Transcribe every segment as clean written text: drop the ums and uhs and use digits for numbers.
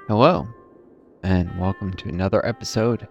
Hello, and welcome to another episode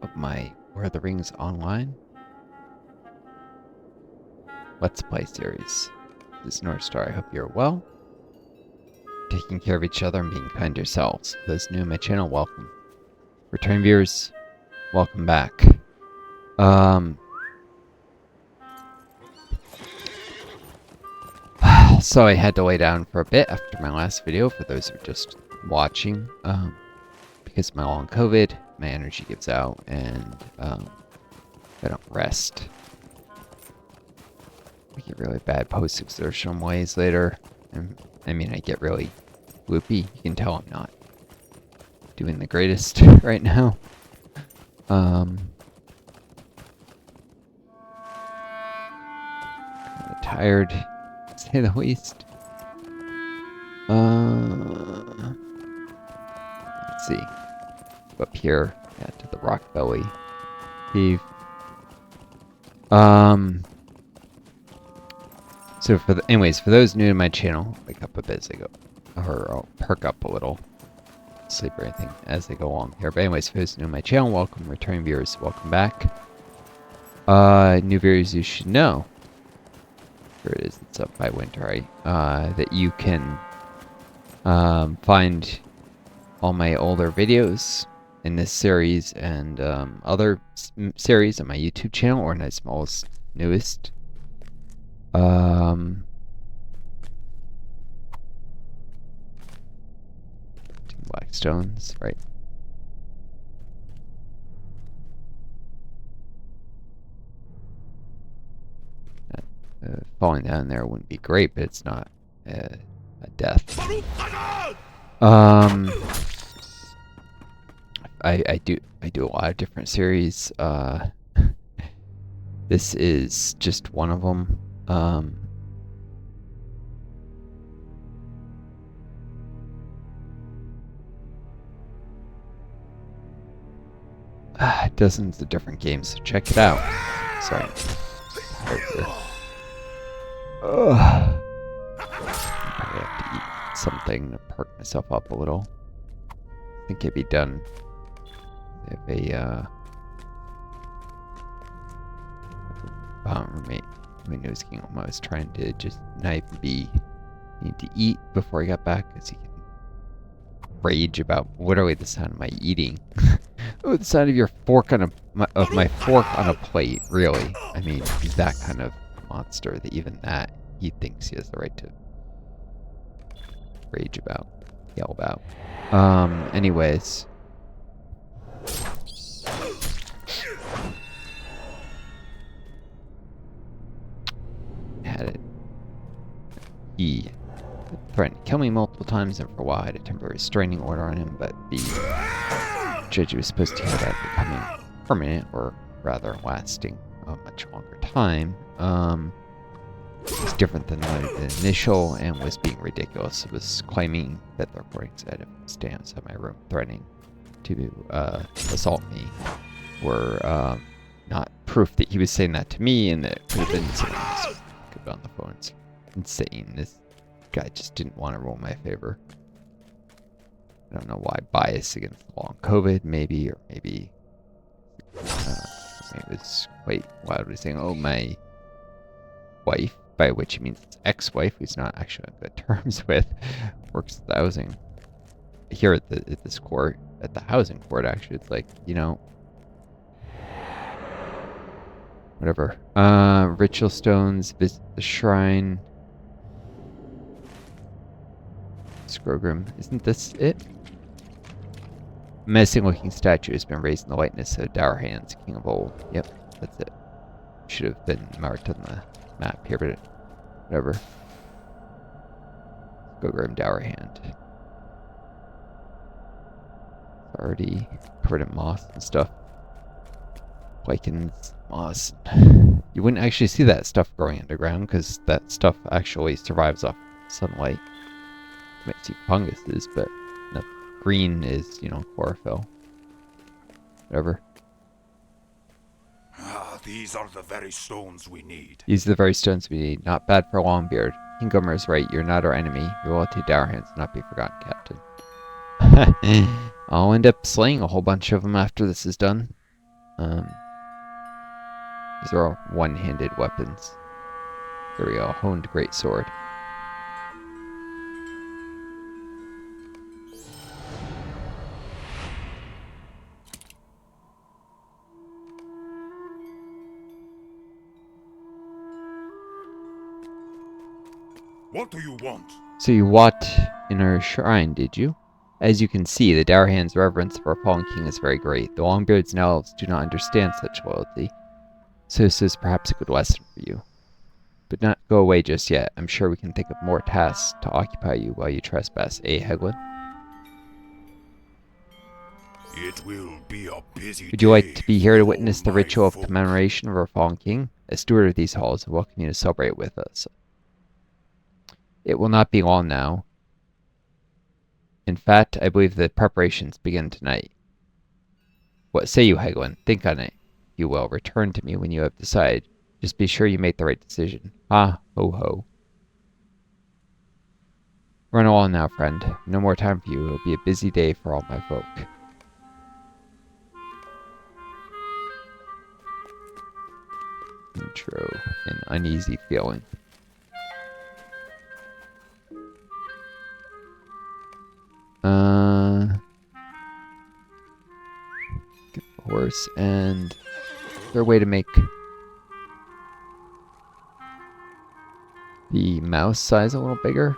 of my Where the Rings Online Let's Play series. This is Northstar. I hope you're well, taking care of each other, and being kind to yourselves. For those new to my channel, welcome. Returning viewers, welcome back. So I had to lay down for a bit after my last video, for those who are just watching, because of my long COVID, my energy gives out, and I don't rest. I get really bad post-exertional malaise later, and I mean, I get really loopy. You can tell I'm not doing the greatest right now. Kinda tired, to say the least. Let's see. Up here, yeah, to the rock belly cave. So anyways, for those new to my channel, wake up a bit as I go, or I'll perk up a little, sleep or anything as I go along here. But anyways, for those new to my channel, welcome. Returning viewers, welcome back. New viewers, you should know. Here it is. It's up by winter, right? That you can find all my older videos in this series and other series on my YouTube channel, or my smallest, newest. Two black stones, right? Falling down there wouldn't be great, but it's not a death. I do a lot of different series. This is just one of them. Dozens of different games, so check it out. Sorry. I have to eat something to perk myself up a little. I think it'd be done if a roommate Windows Kingdom. I was trying to just not even need to eat before I got back, because he can rage about literally the sound of my eating. Oh, the sound of your fork on my fork on a plate. Really, I mean, he's that kind of monster that even that he thinks he has the right to rage about, yell about. Anyways. Had it. He threatened to kill me multiple times, and for a while I had a temporary restraining order on him, but the judge was supposed to hear that becoming permanent, or rather lasting a much longer time. It's different than the initial, and was being ridiculous. It was claiming that the recordings that stay outside my room threatening to assault me were not proof that he was saying that to me, and that it could have been someone else. Could be on the phone. It's insane. This guy just didn't want to rule in my favor. I don't know why. Bias against the long COVID, maybe, or maybe it was quite wildly saying, "Oh, my wife," by which he means his ex-wife, who's not actually on good terms with, works at the housing here at this court, at the housing court. Actually, it's like, you know, whatever. Ritual stones, visit the shrine. Scrogrim, isn't this it? Menacing looking statue has been raised in the likeness of Dour Hands, king of old. Yep, that's it. Should have been marked on the map here, but whatever. Scrogrim Dour Hand. Already covered in moss and stuff. Lichens, moss. You wouldn't actually see that stuff growing underground, because that stuff actually survives off sunlight. You might see funguses, but no, green is, you know, chlorophyll. Whatever. These are the very stones we need. These are the very stones we need. Not bad for a Longbeard. King Gomer is right. You're not our enemy. Your loyalty to Dourhands will not be forgotten, Captain. I'll end up slaying a whole bunch of them after this is done. These are all one-handed weapons. Here we go. Honed greatsword. What do you want? So you walked in our shrine, did you? As you can see, the Dourhand's reverence for a fallen king is very great. The Longbeards and elves do not understand such loyalty. So this is perhaps a good lesson for you. But not go away just yet. I'm sure we can think of more tasks to occupy you while you trespass, eh, Heglin? It will be a busy Would you like to be here to for witness the my ritual of folk. commemoration of our fallen king? As steward of these halls, I welcome you to celebrate with us. It will not be long now. In fact, I believe the preparations begin tonight. What say you, Heglin? Think on it. You will return to me when you have decided. Just be sure you make the right decision. Ha, ho, ho. Run along now, friend. No more time for you. It will be a busy day for all my folk. Intro. An uneasy feeling. Get the horse, and is there a way to make the mouse size a little bigger?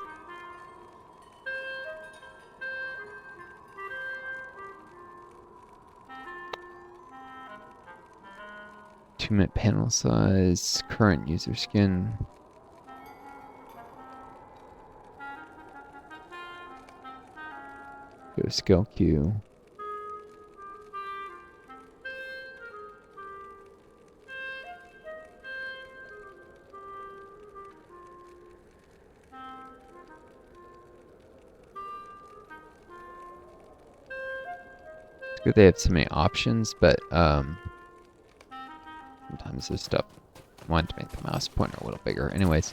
Two-minute panel size, current user skin. Go to skill queue. It's good they have so many options, but sometimes there's stuff I want to make the mouse pointer a little bigger. Anyways.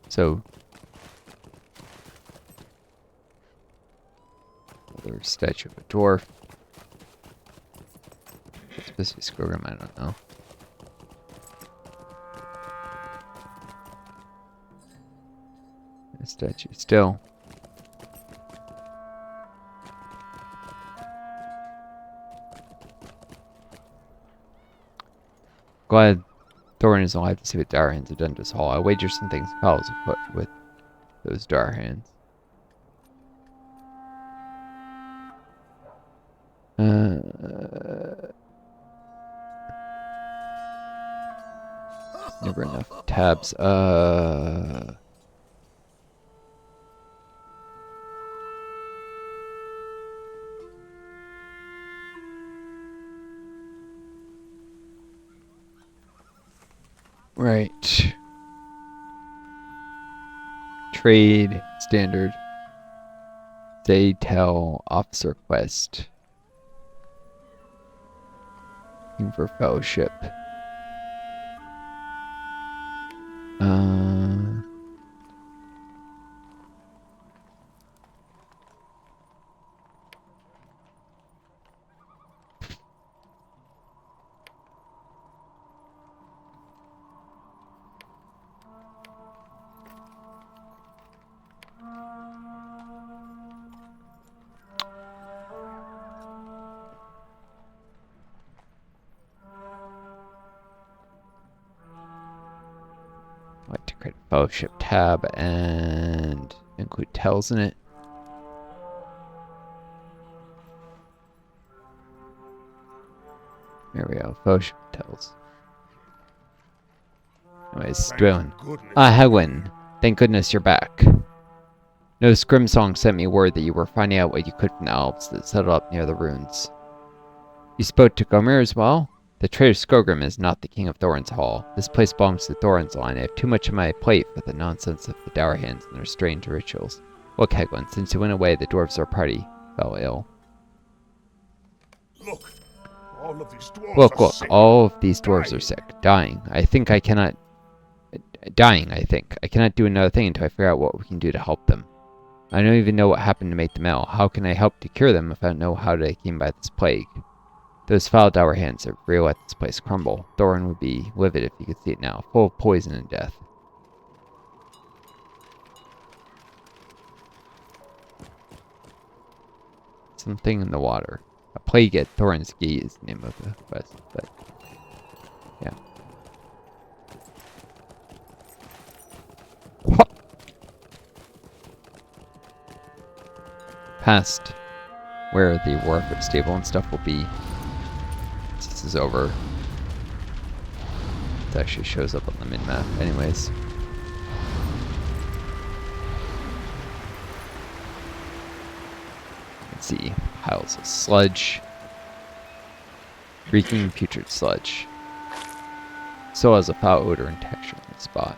So another statue of a dwarf. It's supposed to be Skogrim, I don't know. A statue still. Glad Thorin is alive to see what Dourhands have done to us all. I wager something foul is afoot with those Dourhands. Never enough tabs. Right. Trade, standard. Say, tell, officer quest. Looking for fellowship. I like to create a fellowship tab and include tells in it. There we go, fellowship tells. Anyways, Dwayne. Hewin, thank goodness you're back. No Scrimsong sent me word that you were finding out what you could from the elves that settled up near the ruins. You spoke to Gomer as well? The traitor Skogrim is not the king of Thorins Hall. This place belongs to the Thorins line. I have too much on my plate for the nonsense of the Dourhands and their strange rituals. Look, Heglin, since you went away, the dwarves of our party fell ill. Look, all of these dwarves Look, are look, sick. all of these dwarves are sick. Dying. I think I cannot... Dying, I think. I cannot do another thing until I figure out what we can do to help them. I don't even know what happened to make them ill. How can I help to cure them if I don't know how they came by this plague? Those foul dour hands have really let this place crumble. Thorin would be livid if he could see it now, full of poison and death. Something in the water. A plague at Thorin's Gate is the name of the quest, but yeah. Past where the Warford stable and stuff will be. This is over. It actually shows up on the min-map anyways. Let's see. Piles of sludge. Reeking putrid sludge. So has a foul odor and texture on the spot.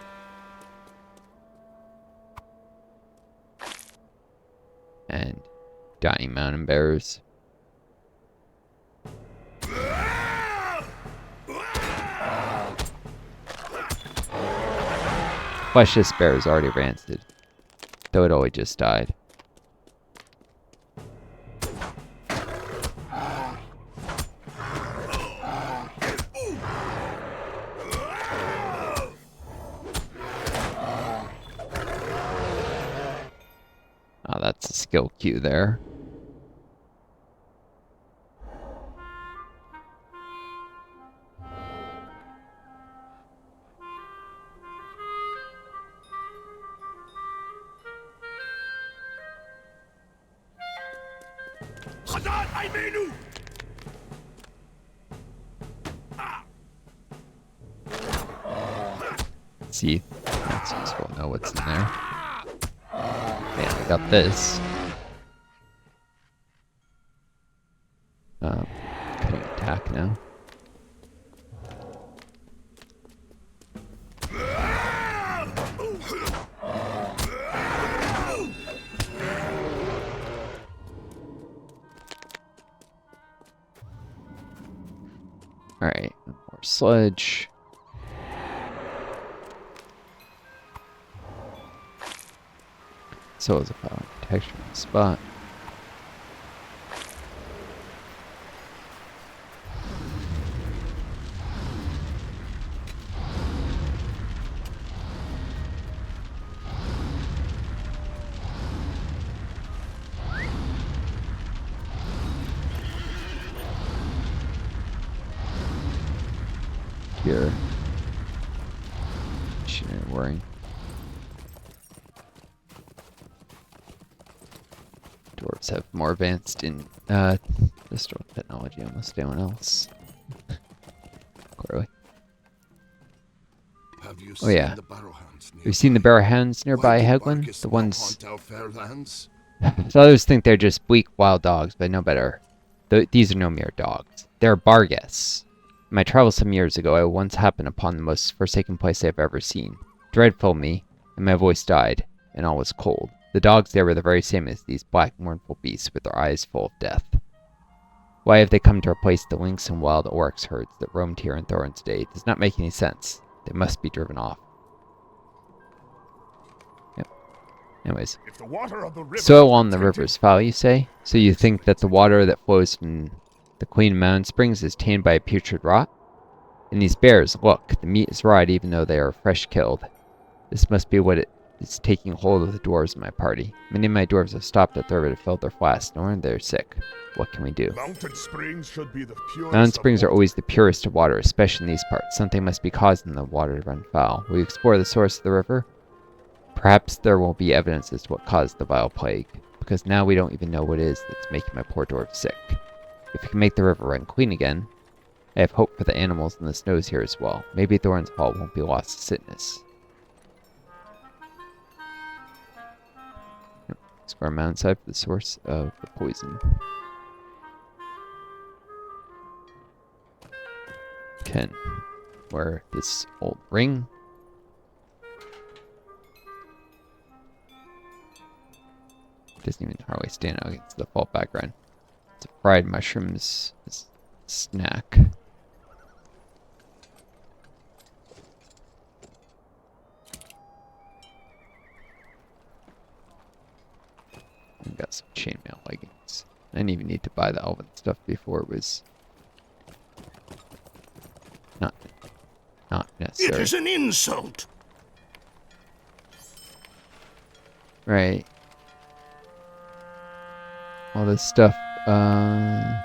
And dying mountain bears. Fleshless bear is already rancid, though it only just died. Oh, that's a skill queue there. See, that's useful. Know what's in there. Yeah, I got this. Cutting attack now. Alright, more sludge. So is a power texture on the spot. Here. Machinery worrying. Dwarves have more advanced in industrial technology almost anyone else. Clearly. Have you Oh yeah. the barrowhounds near? We've seen the barrowhounds nearby Why do Heglin. Marcus The now ones haunt our fair lands? so others think they're just bleak wild dogs, but no better. These are no mere dogs. They're barguests. In my travels some years ago, I once happened upon the most forsaken place I have ever seen. Dread filled me, and my voice died, and all was cold. The dogs there were the very same as these black, mournful beasts with their eyes full of death. Why have they come to replace the lynx and wild oryx herds that roamed here in Thorin's day? It does not make any sense. They must be driven off. Yep. Anyways. If the water of the river Soil on the river is foul, you say? So you think that the water that flows from the Queen Mountain Springs is tainted by a putrid rot? And these bears, look, the meat is rotted even though they are fresh killed. This must be what it is taking hold of the dwarves in my party. Many of my dwarves have stopped at the river to fill their flasks, nor they're sick. What can we do? Mountain springs should be the purest. Mountain springs are always the purest of water, especially in these parts. Something must be causing the water to run foul. Will you explore the source of the river? Perhaps there will be evidence as to what caused the vile plague, because now we don't even know what it is that's making my poor dwarves sick. If we can make the river run clean again, I have hope for the animals in the snows here as well. Maybe Thorin's Hall won't be lost to sickness. Yep. Explore mountainside for the source of the poison. Can wear this old ring. Doesn't even hardly stand out against the default background. lots of fried mushrooms as a snack. We got some chainmail leggings. I didn't even need to buy the elven stuff before it was not necessary. It is an insult. Right. All this stuff, the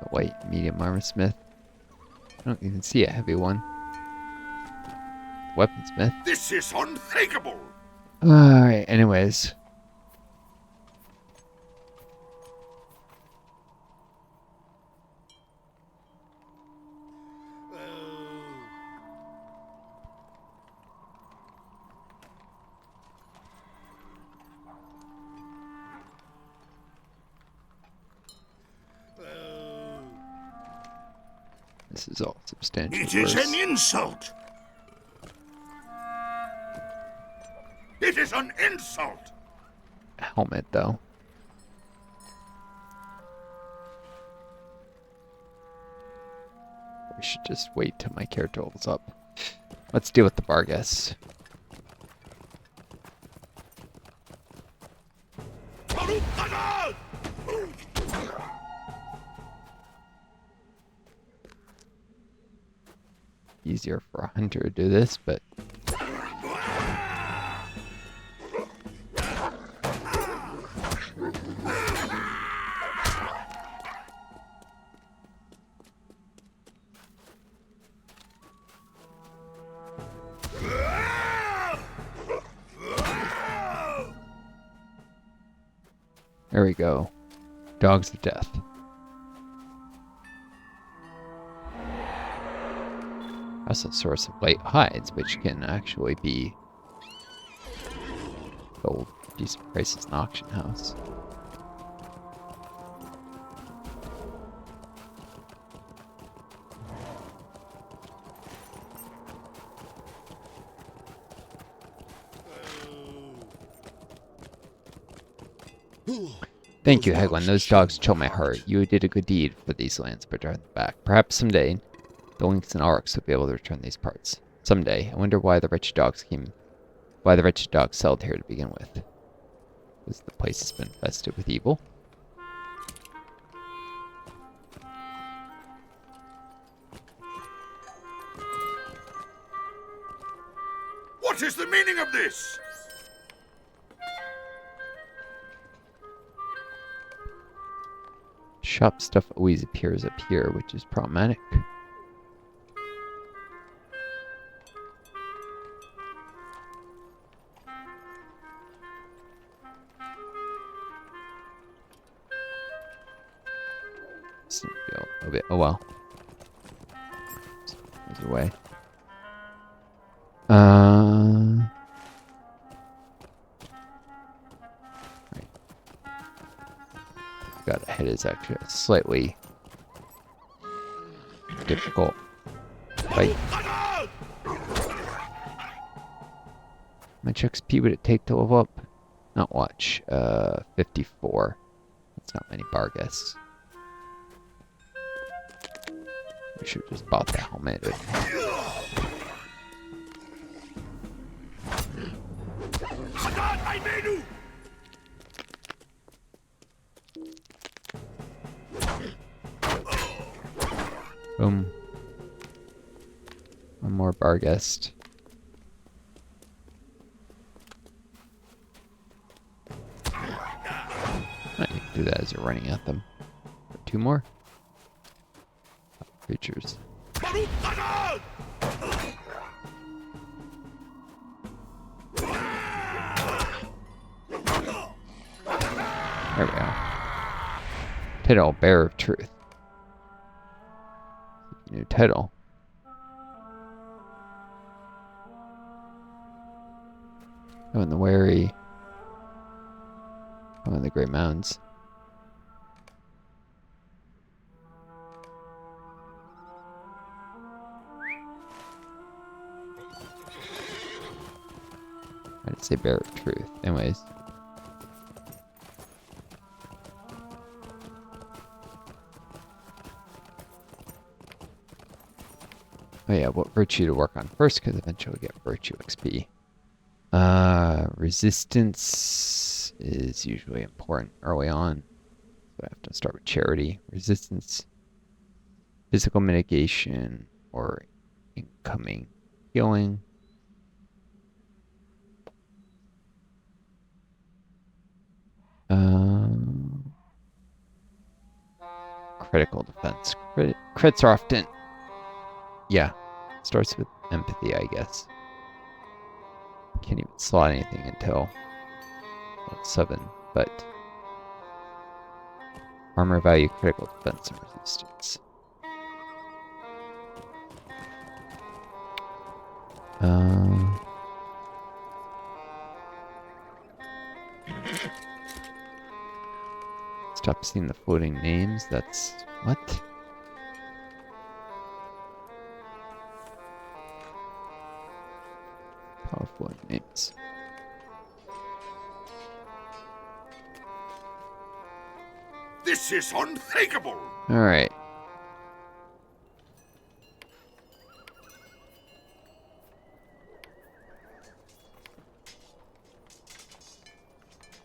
white medium armor smith. I don't even see a heavy one. Weaponsmith. This is unthinkable. Alright, anyways. This is all substantial. It is an insult. It is an insult. Helmet, though. We should just wait till my character levels up. Let's deal with the Barghest. Easier for a hunter to do this, but there we go. Dogs of Death. Also a source of light hides, which can actually be sold for decent prices in an auction house. Thank you, Heglin. Those dogs chill my heart. You did a good deed for these lands, but return them back. Perhaps someday the Lynx and Aurochs will be able to return these parts. Someday. I wonder why the wretched dogs settled here to begin with. Because the place has been infested with evil. What is the meaning of this? Shop stuff always appears up here, which is problematic. A bit. Oh well. There's a way. Right. Got ahead is actually a slightly difficult fight. How much XP would it take to level up? Not much. 54. That's not many Barghests. We should have just bought the helmet. Boom. One more Barghest. You can do that as you're running at them. Two more. Creatures. There we go. Title, Bearer of Truth. New title. Oh, in the Wary. Oh, in the Great Mountains. I'd say bear of truth. Anyways. Oh yeah, what virtue to work on first, because eventually we get virtue XP. Resistance is usually important early on. So I have to start with charity. Resistance, physical mitigation, or incoming healing. Critical defense. Crits are often... Yeah. Starts with empathy, I guess. Can't even slot anything until level 7, but... Armor value, critical defense, and resistance. Stop seeing the floating names. That's... What? Powerful names. This is unthinkable! Alright.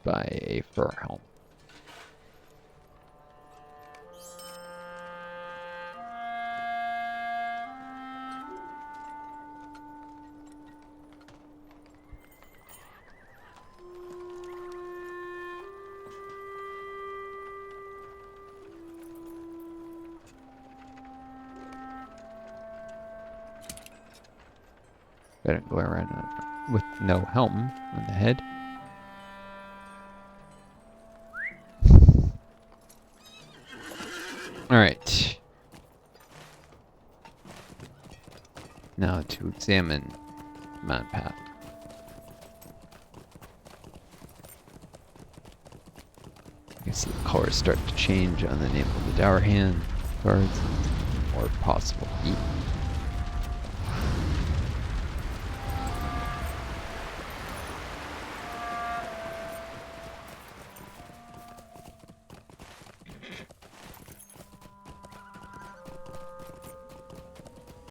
Buy a fur helm. Better go around with no helm on the head. Alright. Now to examine the mountain path. You can see the colors start to change on the name of the Dower Hand cards, or possible feat.